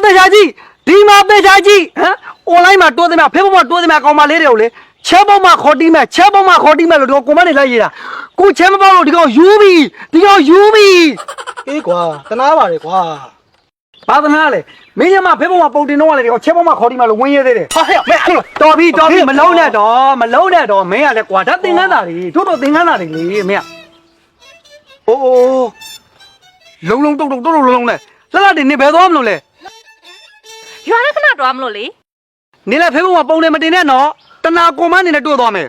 တေချာကြီးဒီမှာတေချာကြီးဟမ် online မှာတိုးသမျှ Facebook မှာတိုးသမျှကောင်မလေးတွေကိုလေချဲပေါက်မှာခေါ်တီးမယ်ချဲပေါက်မှာခေါ်တီးမယ်လို့ဒီကောင်ကွန်မန့်နေလိုက်ရတာကိုချဲမပေါက်လို့ဒီကောင်ယူပြီးဒီကောင်ယူပြီးအေးကွာတနာပါလေကွာဘာသနာလဲမင်းညမ Facebook မှာပုံတင်တော့လေဒီကောင်ချဲပေါက်မှာခေါ်တီးမယ်လို့ဝင်ရသေးတယ်ဟာဟဲ့မင်းတော်ပြီမလုံးနဲ့တော့မင်းကလည်းကွာဒါသင်္ကန်းသားတွေတို့သင်္ကန်းသားတွေလေမင်းကအိုးလုံးလုံးတုတ်လုံးနဲ့လှလှတင်နေဘယ်သွားမလို့လဲရွာလည်းခဏတော့မလို့လေနေလဲ Facebook မှာပုံတယ်မတင်နဲ့နော်တနာကွန်မန့်နေနဲ့တွေ့သွားမယ်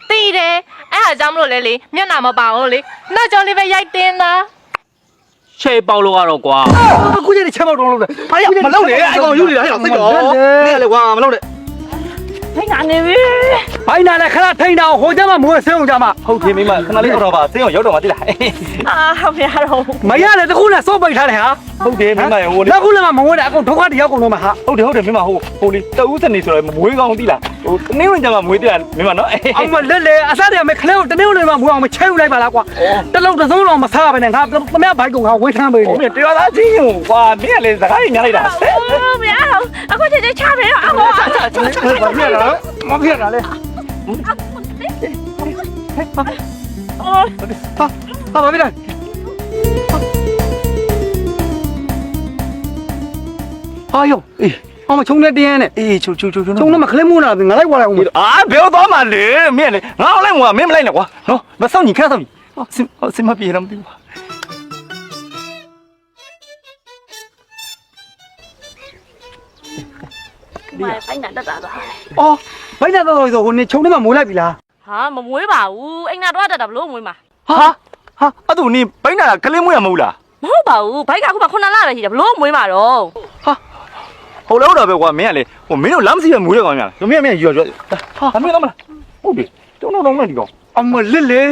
တီးတယ်အဲ့ဒါကြောင့်မလို့လေမျက်နှာမပါဘူးလေနောက်ကြောင့်လေးပဲရိုက်တင်တာချေပေါက်လို့ကတော့ကွာအခုကျနေချက်ပေါက်တော့လို့လေဟာရမလုံးနဲ့အဲ့ကောင်ယူနေတာဟဲ့စိတ်တော့နေလေကွာမလုံးနဲ့ထိန်နေပြီဘိုင်းနာလည်းခဏထိန်တာဟိုကျမှမွေးဆင်းအောင်ကြမှာဟုတ်တယ်မိမခဏလေးတော့ပါဆင်းအောင်ရောက်တော့မှတိလားဟုတ်ပြရတော့မရလေတခုနဲ့စော့ပိတ်ထားတယ်ဟာဟုတ်တယ်မိမဟိုလေတခုလည်းမဝဲတယ်အကုန်ဒုက္ခတယောက်ကုန်တော့မှာဟာဟုတ်တယ်မိမဟိုလေတဦးစနေဆိုတော့မွေးကောင်းတိလားဟိုတနေ့ဝင်ကြမှာမွေးတိလားမိမနော်အောင်မလက်လေအစားတည်းမခလဲတနေ့ဝင်မှာမွေးအောင်မချဲယူလိုက်ပါလားကွာတလုံးတစ်စုံတော့မစားပဲနဲ့ငါသမ ्या ဘိုက်ကောင်ကဝေးထမ်းပေးတယ်ဟုတ်တယ်တရားသားချင်းကိုကွာမင်းကလေစကားကြီးညားလိုက်တာမရတော့အခုချချပဲအမေမဖြစ်တာလေဟာဘာဖြစ်လဲဟာယောအေးအမချုံနေတင်းနဲ့အေးချုံနဲ့မခလဲမိုးလာငါလိုက်ွာလိုက်အောင်ဘယ်တော့မှလေမင်းလေငါလိုက်မိုးမင်းမလိုက်နဲ့ကွာနော်မစောင့်ညီခက်စောင့်ညီစင်မပြေရမသိဘူးဘိုင်းနာတက်တာသွားအော်ဘိုင်းနာတော့ဆိုဟိုနေချုံနေမှာမိုးလိုက်ပြီလားဟာမမွေးပါဘူးအိမ်နာတော့တက်တာဘလို့မွေးမှာဟာအဲ့သူနေဘိုင်းနာကလေးမွေးရမဟုတ်လားမဟုတ်ပါဘူးဘိုက်ကခုမှ9လပဲရှိတယ်ဘလို့မွေးမှာတော့ဟာဟုတ်လို့တော့ပဲကွာမင်းကလေဟိုမင်းတို့လမ်းမစီပဲမွေးရကောင်များလားမင်းရွရွဟာမင်းတော့မလားဟုတ်ပြီတုံးတော့မင်းဒီကောင်အမလစ်လေ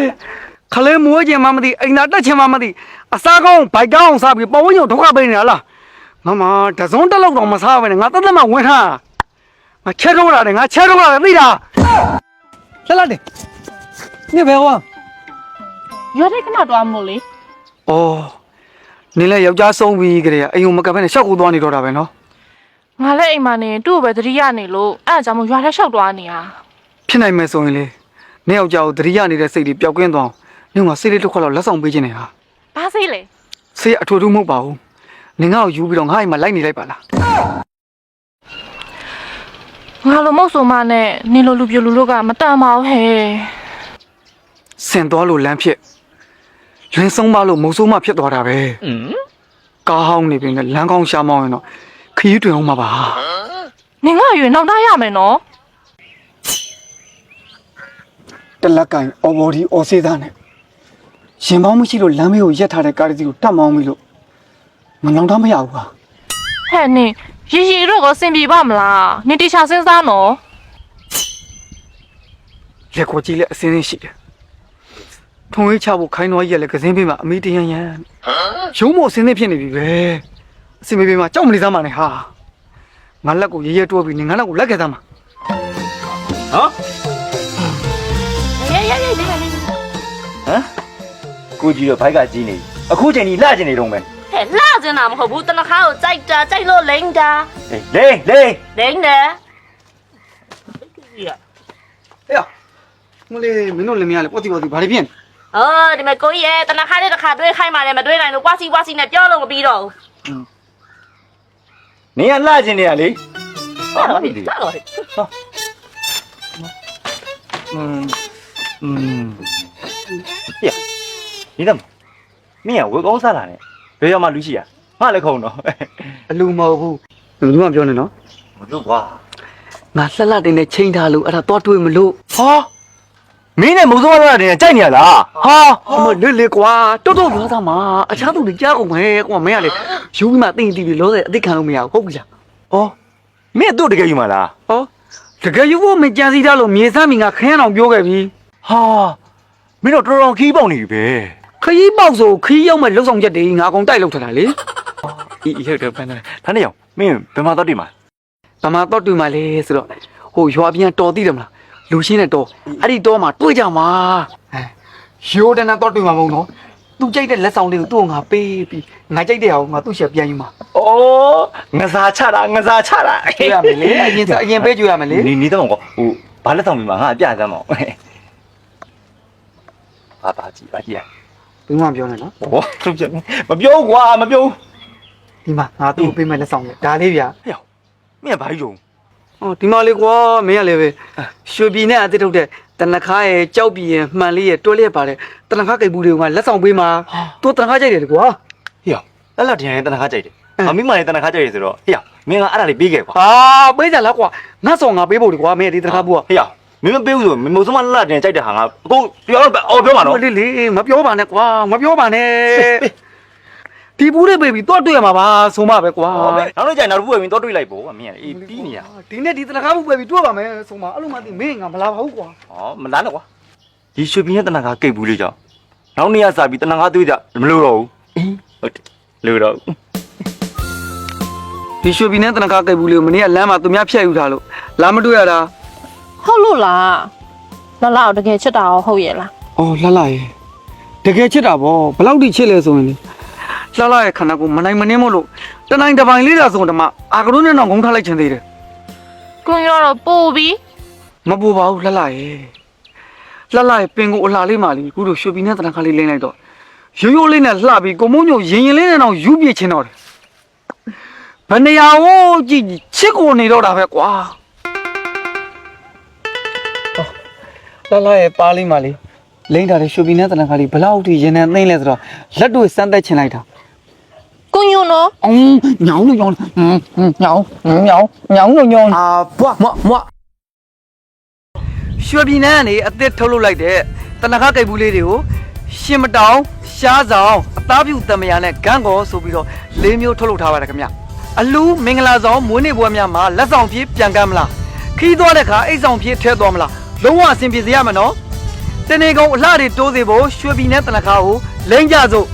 ခလဲမွေးခြင်းမှမသိအိမ်နာတက်ခြင်းမှမသိအစားကောင်းဘိုက်ကောင်းစားပြီးပဝန်းကျင်ဒုက္ခပေးနေတာလားမတစုံတက်လောက်တော့မစားပဲနဲ့ငါတက်တက်မှဝင်ထားငါချက်တော့လာတယ်ငါချက်တော့လာတယ်သိလားလှတယ်နေဘယ်ဝါရွာတဲ့ခဏတော့မလို့လေအော်နေလဲယောက်ျားဆုံးပြီးကြတဲ့အိမ်ုံမကပ်ဖက်နဲ့ရှောက်ကူသွားနေတော့တာပဲနော်ငါလည်းအိမ်မှာနေသူ့ကိုပဲသတိရနေလို့အဲ့ဒါကြောင့်မရွာထဲလျှောက်သွားနေတာဖြစ်နိုင်မယ်ဆိုရင်လေနေယောက်ျားကိုသတိရနေတဲ့စိတ်တွေပျောက်ကင်းသွားအောင်နေကစိတ်လေးတစ်ခွက်လောက်လက်ဆောင်ပေးခြင်းနေတာဘာစိတ်လဲစိတ်အထူးထူးမဟုတ်ပါဘူးနေငါ့ကိုယူပြီးတော့ငါ့အိမ်မှာလိုက်နေလိုက်ပါလားငါလိုမဟုတ်ဆိုမှနဲ့နေလိုလူပြလူတို့ကမတန်ပါဘူးဟဲ့ဆင်သွားလို့လမ်းဖြစ်လင်းဆုံးပါလို့မုံဆိုးမှဖြစ်သွားတာပဲကားဟောင်းနေပြီနဲ့လမ်းကောင်းရှာမောင်းရင်တော့ခရီးတွင်အောင်မှာပါနင်ကရွေနောက်သားရမယ်နော်တလက်ကင်အော်ဘော်ဒီအော်စေးသားနဲ့ရင်ပေါင်းမရှိလို့လမ်းမေးကိုရက်ထားတဲ့ကားတစ်စီးကိုတတ်မောင်းပြီလို့မနောင်တော့မရဘူးပါဟဲ့နင်ရီတော့ကိုစင်ပြေပါမလားနင်တေချာစဉ်းစားနော်လက်ကိုကြည့်လက်အစင်းစင်းရှိတယ်ထုံဝေးချဖို့ခိုင်းတော်ကြီးရလည်းကစင်းပေးမှာအမေတရန်ရုံးမို့အစင်းစင်းဖြစ်နေပြီပဲအစင်ပေးမှာကြောက်မနေသားမှာနဲ့ဟာငါလက်ကိုရဲတွဲပြီးနေငါလက်ကိုလက်ခဲ့သားမှာဟမ်ကိုကြီးတော့ဘိုက်ကကြီးနေအခုချိန်ကြီးလှကျင်နေတော့မယ်ဟဲ့လှကျင်တာမဟုတ်ဘူးတနခါကိုကြိုက်လို့လိမ့်တာလိမ့်တယ်ဟေးမလေးမင်းတို့လည်းမရလေပေါ့တီဘာတွေဖြစ်ဒီမဲ့ကိုကြီးရဲ့တနခါလေးတစ်ခါတွေးခိုင်းမှလည်းမတွေးနိုင်လို့ပွားစီနဲ့ပြောလို့မပြီးတော့ဘူးနင်ကလှကျင်နေရလေဟုတ်တော့ဒီတော့မင်းကဝေကောင်းစားလာနဲ့ဘယ်ရောက်မှလူရှိရငါလည်းခုံတော့အလူမဟုတ်ဘူးဘယ်သူမှပြောနေနော်မလို့ကွာငါလှတင်နဲ့ချိန်ထားလို့အဲ့ဒါတော့တွေးမလို့ဟာမင်းနဲ့မုံစိုးလာတယ်ကြိုက်နေရလားဟာအမလေကွာတော်ပြောသားမှာအခြားသူတွေကြားကုန်မယ်ကွာမင်းကလေယူပြီးမှတင်တီးပြီးလောတဲ့အသိခံလို့မရဘူးဟုတ်ပြီလားဩမင်းတို့တကယ်ယူမလားဟောတကယ်ယူဖို့မကြံစည်ထားလို့မြေစမ်းမီငါခရမ်းအောင်ပြောခဲ့ပြီဟာမင်းတို့တော်ခီးပေါက်နေပြီပဲခရီးပေါက်ဆိုခရီးရောက်မဲ့လှုပ်ဆောင်ချက်တွေငါအကုန်တိုက်လုပ်ထားတာလေအေးဟုတ်တယ်ဖန်တယ်ဒါနဲ့ရောမင်းဘယ်မှာတော့တွေ့မှာဗမာတော့တွေ့မှာလေဆိုတော့ဟိုရွာပြန်တော်သိတယ်မလားလူရှင်းတဲ့တော်အဲ့ဒီတော်မှာတွေ့ကြမှာရိုးတန်းတော့တွေ့မှာမဟုတ်နော် သူကြိုက်တဲ့လက်ဆောင်လေးကိုသူ့ကိုငါပေးပြီးငါကြိုက်တဲ့အောင်ငါသူ့ရှက်ပြန်ယူမှာ ဩငစားချတာငစားချတာ ကြွေးရမယ်လေအရင်ပေးကြွေးရမယ်လေ နေတော့ကောဟိုဘာလက်ဆောင်ပြီးမှာငါအပြစမ်းမအောင်ဘာကြည့်ရ ဘယ်မှပြောနေနော် ဟောသူချက်မပြောကွာမပြော ဒီမှာငါသူ့ကိုပေးမယ်လက်ဆောင်လေဒါလေးဗျာ ဟဲ့မင်းကဘာကြီးယုံ ဟောဒီမလေးကွာမင်းကလည်းပဲရွှေပြည်နဲ့အတစ်ထုတ်တဲ့တနခါရဲ့ကြောက်ပြည်ရဲ့မှန်လေးရဲ့တွဲလျက်ပါတဲ့တနခါကိတ်ဘူးတွေကလက်ဆောင်ပေးမှာသူတနခါကြိုက်တယ်ကွာ ဟေ့အဲ့လောက်တရားရင်တနခါကြိုက်တယ်မမင်းမလည်းတနခါကြိုက်ရဆိုတော့ဟေ့မင်းကအဲ့ဒါလေးပေးခဲ့ကွာ ဟာပေးကြလားကွာငါဆောင်ငါပေးဖို့လေကွာမင်းဒီတနခါဘူးက ဟေ့မင်းမပေးဘူးဆိုမမိုးစမလှတင်ကြိုက်တဲ့ဟာငါအကုန်ပြောတော့အော်ပြောမှာနော် လေးလေးမပြောပါနဲ့ကွာမပြောပါနဲ့ဒီဘူးလေးပေးပြီးတော့တွေ့ရမှာပါဆိုမှပဲကွာ နောက်တော့ကြိုင်နောက်တစ်ခုပဲမင်းတော့တွေးလိုက်ပေါ့မင်းကအေးပြီးနေရ ဒီနေ့ဒီတနခါဘူးပေးပြီးတွေ့ပါမယ်ဆိုမှအဲ့လိုမှသိမင်းငါမလာပါဘူးကွာ ဟောမလားနဲ့ကွာဒီရွှေပြင်းရဲ့တနခါကိတ်ဘူးလေးကြောင့်နောက်နေ့ကစပြီးတနခါတွေးကြမလို့တော့ဘူးဟုတ်တယ်လို့တော့ ဒီရွှေပြည်နဲ့တနခါကိတ်ဘူးလေးကိုမနေ့ကလမ်းမှာသူများဖြတ်ယူထားလို့လာမတွေ့ရတာ ဟုတ်လို့လားလာလာတကယ်ချစ်တာရောဟုတ်ရဲ့လား အော်လှလှရဲ့တကယ်ချစ်တာဗောဘလောက်ထိချစ်လဲဆိုရင်လေလှလှရဲ့ခန္ဓာကိုယ်မနိုင်မနှင်းမို့လို့တနိုင်တပိုင်လေးတာဆိုတော့မှအာကရုနဲ့တော့ဂုံထားလိုက်ချင်သေးတယ် ကိုရောတော့ပို့ပြီး မပူပါဘူးလှလှရဲ့လှလှရဲ့ပင်ကိုအလှလေးမှလीခုတို့ရွှေပြည်နဲ့တနခါလေးလိမ့်လိုက်တော့ရိုးရိုးလေးနဲ့လှပြီးကိုမုံညိုရင်ရင်လေးနဲ့တော့ယူပြချင်တော့တယ်ဘယ်နေရာဟိုကြည့်ချစ်ကိုနေတော့တာပဲကွာလှလှရဲ့ပါလေးမှလीလိမ့်တာတဲ့ရွှေပြည်နဲ့တနခါလေးဘလောက်ထိရင်နဲ့သိမ့်လဲဆိုတော့လက်တွေစမ်းသက်ချင်လိုက်တာ ကိုညိုနော် ညောင်းလို့ညောင်းညောင်းညောင်းညောင်းလို့ညောင်းအာဘွားမွရွှေပြည်နဲ့ကနေအသစ်ထုတ်လုပ်လိုက်တဲ့တနခါကိတ်ဘူးလေးတွေကိုရှင်မတောင်ရှားဆောင်အသားပြူတမယာနဲ့ဂန်းကောဆိုပြီးတော့၄မျိုးထုတ်လုပ်ထားပါတယ်ခင်ဗျအလူမင်္ဂလာဆောင်မွေးနေ့ပွဲများမှာလက်ဆောင်ပြေးပြန်ကမ်းမလားခီးသွားတဲ့ခါအိတ်ဆောင်ပြေးထဲသွားမလားလုံးဝအဆင်ပြေစေရမယ်နော်တနေကုန်အလှတွေတိုးစေဖို့ရွှေပြည်နဲ့တနခါကိုလိမ့်ကြစို့